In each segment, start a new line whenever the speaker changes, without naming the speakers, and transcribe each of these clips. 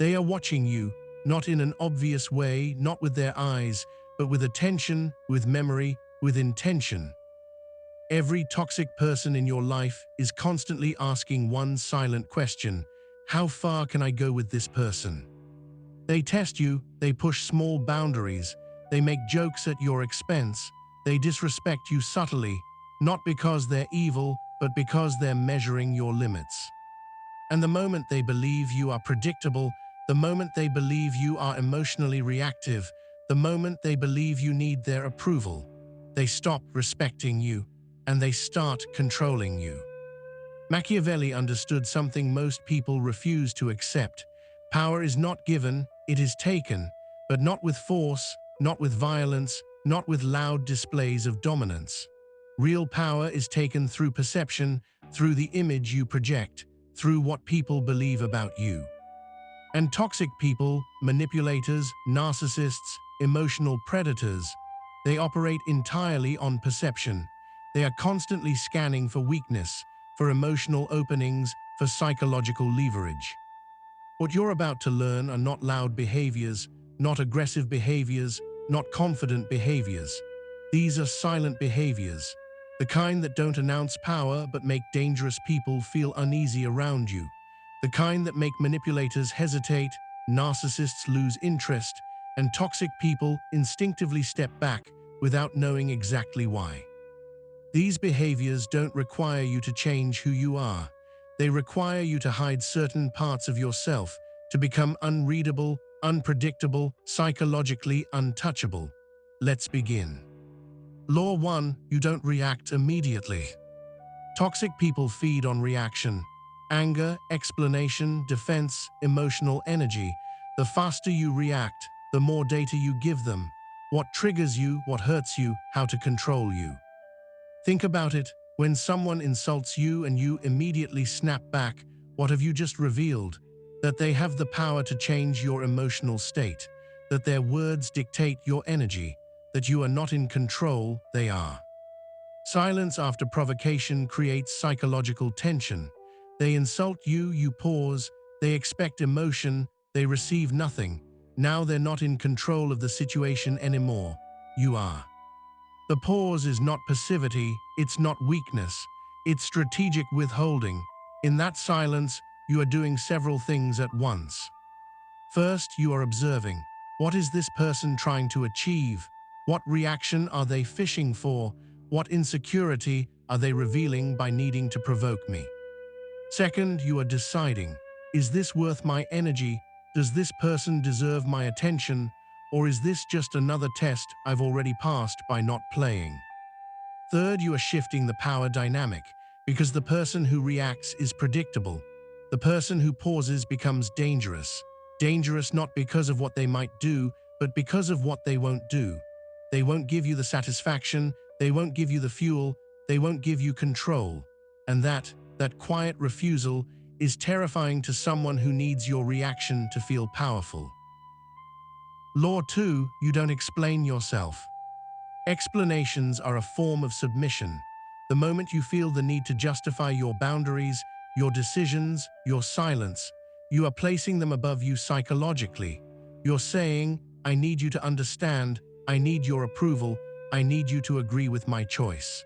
They are watching you, not in an obvious way, not with their eyes, but with attention, with memory, with intention. Every toxic person in your life is constantly asking one silent question: how far can I go with this person? They test you, they push small boundaries, they make jokes at your expense, they disrespect you subtly, not because they're evil, but because they're measuring your limits. And the moment they believe you are predictable, the moment they believe you are emotionally reactive, the moment they believe you need their approval, they stop respecting you and they start controlling you. Machiavelli understood something most people refuse to accept. Power is not given, it is taken, but not with force, not with violence, not with loud displays of dominance. Real power is taken through perception, through the image you project, through what people believe about you. And toxic people, manipulators, narcissists, emotional predators, they operate entirely on perception. They are constantly scanning for weakness, for emotional openings, for psychological leverage. What you're about to learn are not loud behaviors, not aggressive behaviors, not confident behaviors. These are silent behaviors, the kind that don't announce power but make dangerous people feel uneasy around you, the kind that make manipulators hesitate, narcissists lose interest, and toxic people instinctively step back without knowing exactly why. These behaviors don't require you to change who you are. They require you to hide certain parts of yourself, to become unreadable, unpredictable, psychologically untouchable. Let's begin. Law 1. You don't react immediately. Toxic people feed on reaction. Anger, explanation, defense, emotional energy. The faster you react, the more data you give them. What triggers you, what hurts you, how to control you. Think about it. When someone insults you and you immediately snap back, what have you just revealed? That they have the power to change your emotional state, that their words dictate your energy, that you are not in control, they are. Silence after provocation creates psychological tension. They insult you, you pause, they expect emotion, they receive nothing. Now they're not in control of the situation anymore. You are. The pause is not passivity, it's not weakness, it's strategic withholding. In that silence, you are doing several things at once. First, you are observing. What is this person trying to achieve? What reaction are they fishing for? What insecurity are they revealing by needing to provoke me? Second, you are deciding. Is this worth my energy? Does this person deserve my attention? Or is this just another test I've already passed by not playing? Third, you are shifting the power dynamic, because the person who reacts is predictable. The person who pauses becomes dangerous. Dangerous not because of what they might do, but because of what they won't do. They won't give you the satisfaction, they won't give you the fuel, they won't give you control. And that quiet refusal is terrifying to someone who needs your reaction to feel powerful. Law 2. You don't explain yourself. Explanations are a form of submission. The moment you feel the need to justify your boundaries, your decisions, your silence, you are placing them above you psychologically. You're saying, I need you to understand, I need your approval, I need you to agree with my choice.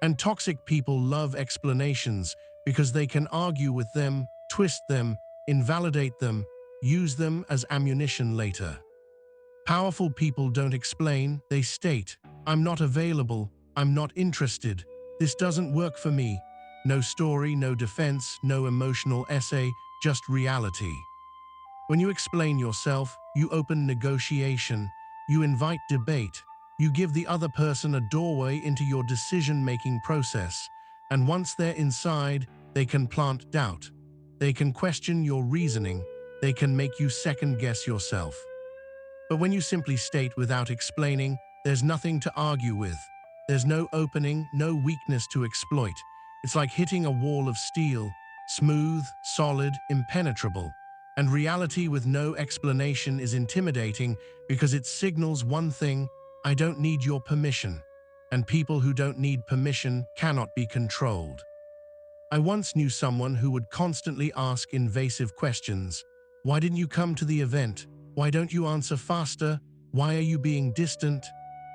And toxic people love explanations because they can argue with them, twist them, invalidate them, use them as ammunition later. Powerful people don't explain, they state, I'm not available, I'm not interested, this doesn't work for me. No story, no defense, no emotional essay, just reality. When you explain yourself, you open negotiation, you invite debate, you give the other person a doorway into your decision-making process, and once they're inside, they can plant doubt. They can question your reasoning, they can make you second-guess yourself. But when you simply state without explaining, there's nothing to argue with. There's no opening, no weakness to exploit. It's like hitting a wall of steel, smooth, solid, impenetrable. And reality with no explanation is intimidating because it signals one thing: I don't need your permission. And people who don't need permission cannot be controlled. I once knew someone who would constantly ask invasive questions. Why didn't you come to the event? Why don't you answer faster? Why are you being distant?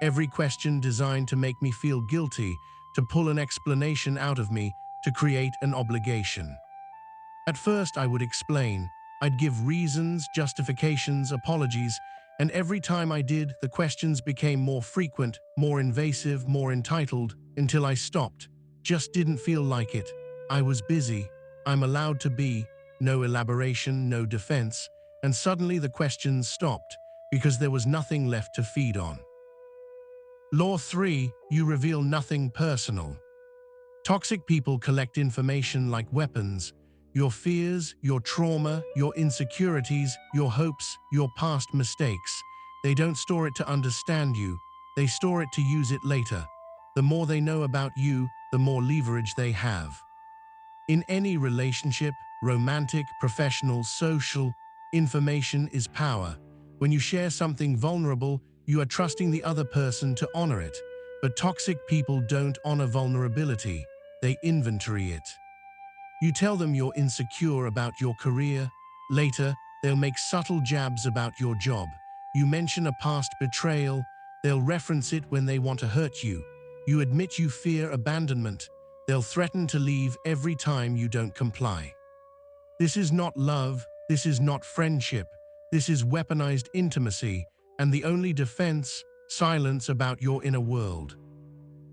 Every question designed to make me feel guilty, to pull an explanation out of me, to create an obligation. At first I would explain. I'd give reasons, justifications, apologies, and every time I did, the questions became more frequent, more invasive, more entitled, until I stopped. Just didn't feel like it. I was busy. I'm allowed to be. No elaboration, no defense. And suddenly the questions stopped, because there was nothing left to feed on. Law 3, you reveal nothing personal. Toxic people collect information like weapons. Your fears, your trauma, your insecurities, your hopes, your past mistakes. They don't store it to understand you. They store it to use it later. The more they know about you, the more leverage they have. In any relationship, romantic, professional, social, information is power. When you share something vulnerable, you are trusting the other person to honor it. But toxic people don't honor vulnerability. They inventory it. You tell them you're insecure about your career. Later, they'll make subtle jabs about your job. You mention a past betrayal. They'll reference it when they want to hurt you. You admit you fear abandonment. They'll threaten to leave every time you don't comply. This is not love. This is not friendship. This is weaponized intimacy, and the only defense, silence about your inner world.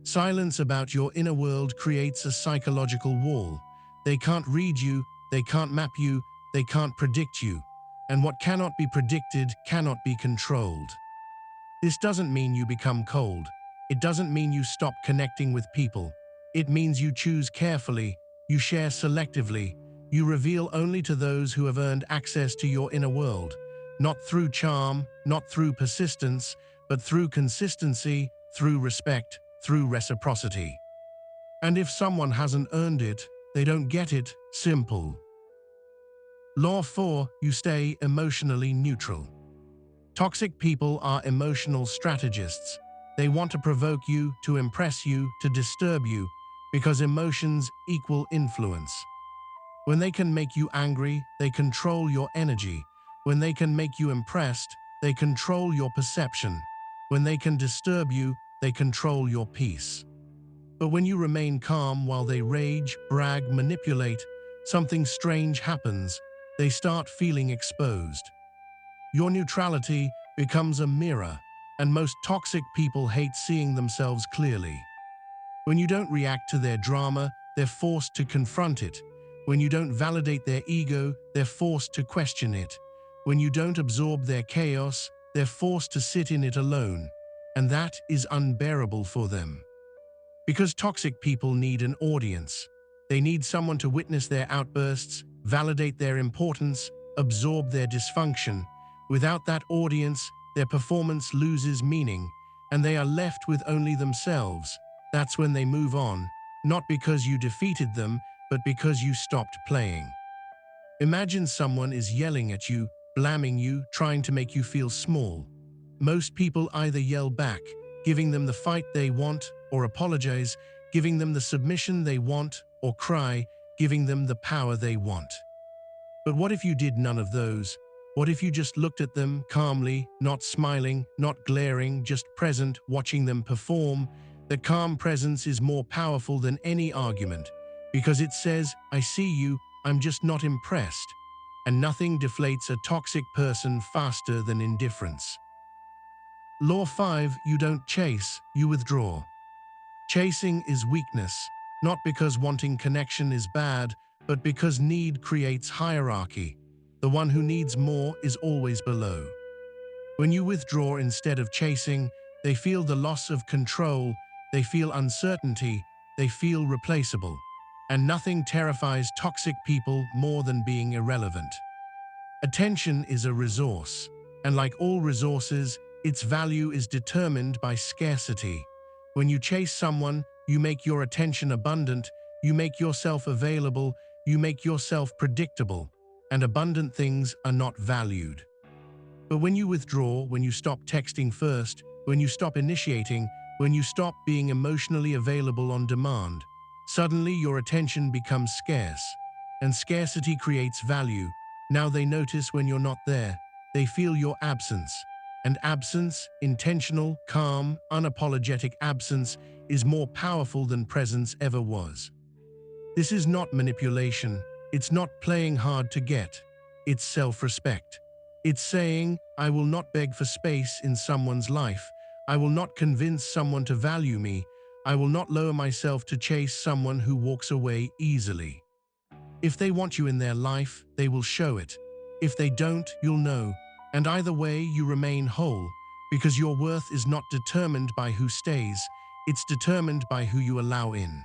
Silence about your inner world creates a psychological wall. They can't read you, they can't map you, they can't predict you. And what cannot be predicted cannot be controlled. This doesn't mean you become cold. It doesn't mean you stop connecting with people. It means you choose carefully, you share selectively, you reveal only to those who have earned access to your inner world. Not through charm, not through persistence, but through consistency, through respect, through reciprocity. And if someone hasn't earned it, they don't get it. Simple. Law 4, you stay emotionally neutral. Toxic people are emotional strategists. They want to provoke you, to impress you, to disturb you, because emotions equal influence. When they can make you angry, they control your energy. When they can make you impressed, they control your perception. When they can disturb you, they control your peace. But when you remain calm while they rage, brag, manipulate, something strange happens. They start feeling exposed. Your neutrality becomes a mirror, and most toxic people hate seeing themselves clearly. When you don't react to their drama, they're forced to confront it. When you don't validate their ego, they're forced to question it. When you don't absorb their chaos, they're forced to sit in it alone. And that is unbearable for them. Because toxic people need an audience. They need someone to witness their outbursts, validate their importance, absorb their dysfunction. Without that audience, their performance loses meaning, and they are left with only themselves. That's when they move on, not because you defeated them, but because you stopped playing. Imagine someone is yelling at you, blaming you, trying to make you feel small. Most people either yell back, giving them the fight they want, or apologize, giving them the submission they want, or cry, giving them the power they want. But what if you did none of those? What if you just looked at them calmly, not smiling, not glaring, just present, watching them perform? The calm presence is more powerful than any argument, because it says, I see you, I'm just not impressed. And nothing deflates a toxic person faster than indifference. Law 5, you don't chase, you withdraw. Chasing is weakness, not because wanting connection is bad, but because need creates hierarchy. The one who needs more is always below. When you withdraw instead of chasing, they feel the loss of control, they feel uncertainty, they feel replaceable. And nothing terrifies toxic people more than being irrelevant. Attention is a resource, and like all resources, its value is determined by scarcity. When you chase someone, you make your attention abundant, you make yourself available, you make yourself predictable, and abundant things are not valued. But when you withdraw, when you stop texting first, when you stop initiating, when you stop being emotionally available on demand, suddenly your attention becomes scarce, and scarcity creates value. Now they notice when you're not there. They feel your absence. And absence, intentional, calm, unapologetic absence, is more powerful than presence ever was. This is not manipulation. It's not playing hard to get. It's self-respect. It's saying, I will not beg for space in someone's life. I will not convince someone to value me. I will not lower myself to chase someone who walks away easily. If they want you in their life, they will show it. If they don't, you'll know. And either way, you remain whole, because your worth is not determined by who stays, it's determined by who you allow in.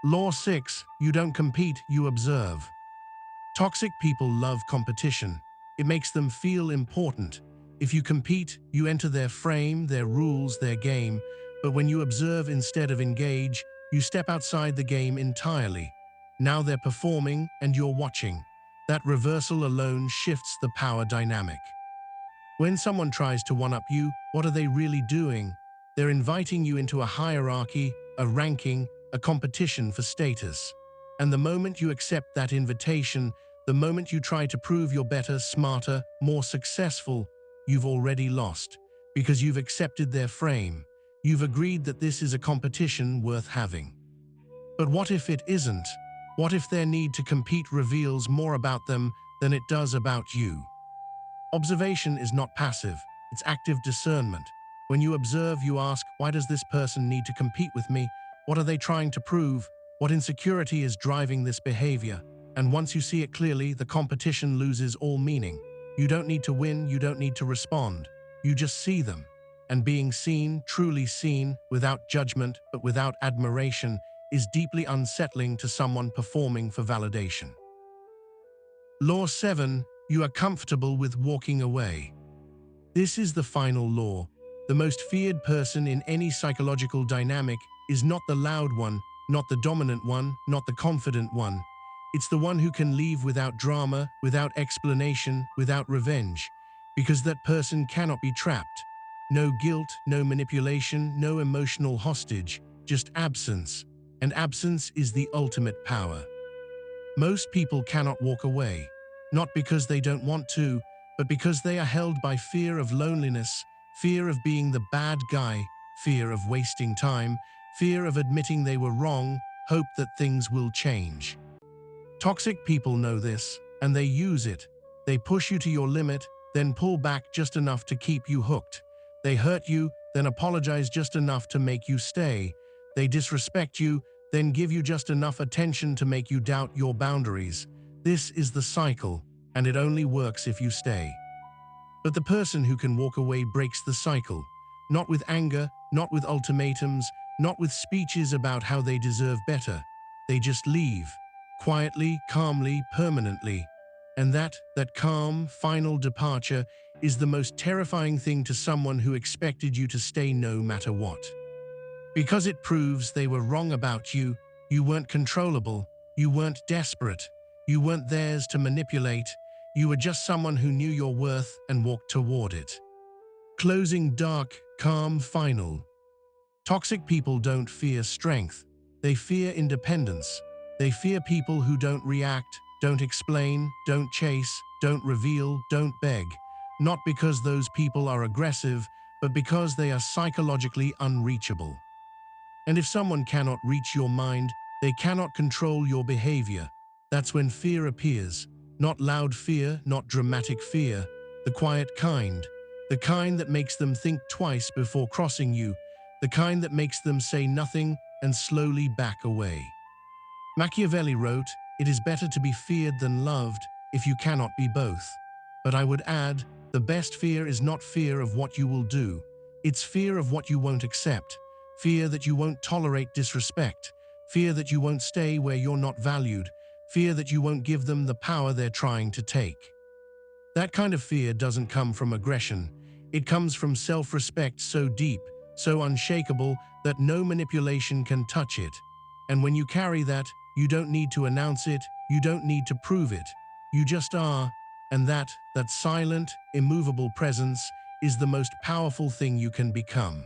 Law 6, you don't compete, you observe. Toxic people love competition. It makes them feel important. If you compete, you enter their frame, their rules, their game. But when you observe instead of engage, you step outside the game entirely. Now they're performing and you're watching. That reversal alone shifts the power dynamic. When someone tries to one-up you, what are they really doing? They're inviting you into a hierarchy, a ranking, a competition for status. And the moment you accept that invitation, the moment you try to prove you're better, smarter, more successful, you've already lost, because you've accepted their frame. You've agreed that this is a competition worth having. But what if it isn't? What if their need to compete reveals more about them than it does about you? Observation is not passive, it's active discernment. When you observe, you ask, why does this person need to compete with me? What are they trying to prove? What insecurity is driving this behavior? And once you see it clearly, the competition loses all meaning. You don't need to win, you don't need to respond. You just see them. And being seen, truly seen, without judgment but without admiration, is deeply unsettling to someone performing for validation. Law 7, you are comfortable with walking away. This is the final law. The most feared person in any psychological dynamic is not the loud one, not the dominant one, not the confident one. It's the one who can leave without drama, without explanation, without revenge, because that person cannot be trapped. No guilt, no manipulation, no emotional hostage, just absence. And absence is the ultimate power. Most people cannot walk away, not because they don't want to, but because they are held by fear of loneliness, fear of being the bad guy, fear of wasting time, fear of admitting they were wrong, hope that things will change. Toxic people know this, and they use it. They push you to your limit, then pull back just enough to keep you hooked. They hurt you, then apologize just enough to make you stay. They disrespect you, then give you just enough attention to make you doubt your boundaries. This is the cycle, and it only works if you stay. But the person who can walk away breaks the cycle. Not with anger, not with ultimatums, not with speeches about how they deserve better. They just leave. Quietly, calmly, permanently. And that calm, final departure is the most terrifying thing to someone who expected you to stay no matter what. Because it proves they were wrong about you, you weren't controllable, you weren't desperate, you weren't theirs to manipulate, you were just someone who knew your worth and walked toward it. Closing dark, calm, final. Toxic people don't fear strength, they fear independence. They fear people who don't react, don't explain, don't chase, don't reveal, don't beg. Not because those people are aggressive, but because they are psychologically unreachable. And if someone cannot reach your mind, they cannot control your behavior. That's when fear appears. Not loud fear, not dramatic fear. The quiet kind. The kind that makes them think twice before crossing you. The kind that makes them say nothing and slowly back away. Machiavelli wrote, "It is better to be feared than loved if you cannot be both." But I would add, the best fear is not fear of what you will do. It's fear of what you won't accept. Fear that you won't tolerate disrespect. Fear that you won't stay where you're not valued. Fear that you won't give them the power they're trying to take. That kind of fear doesn't come from aggression. It comes from self-respect so deep, so unshakable, that no manipulation can touch it. And when you carry that, you don't need to announce it, you don't need to prove it. You just are, and that silent, immovable presence is the most powerful thing you can become.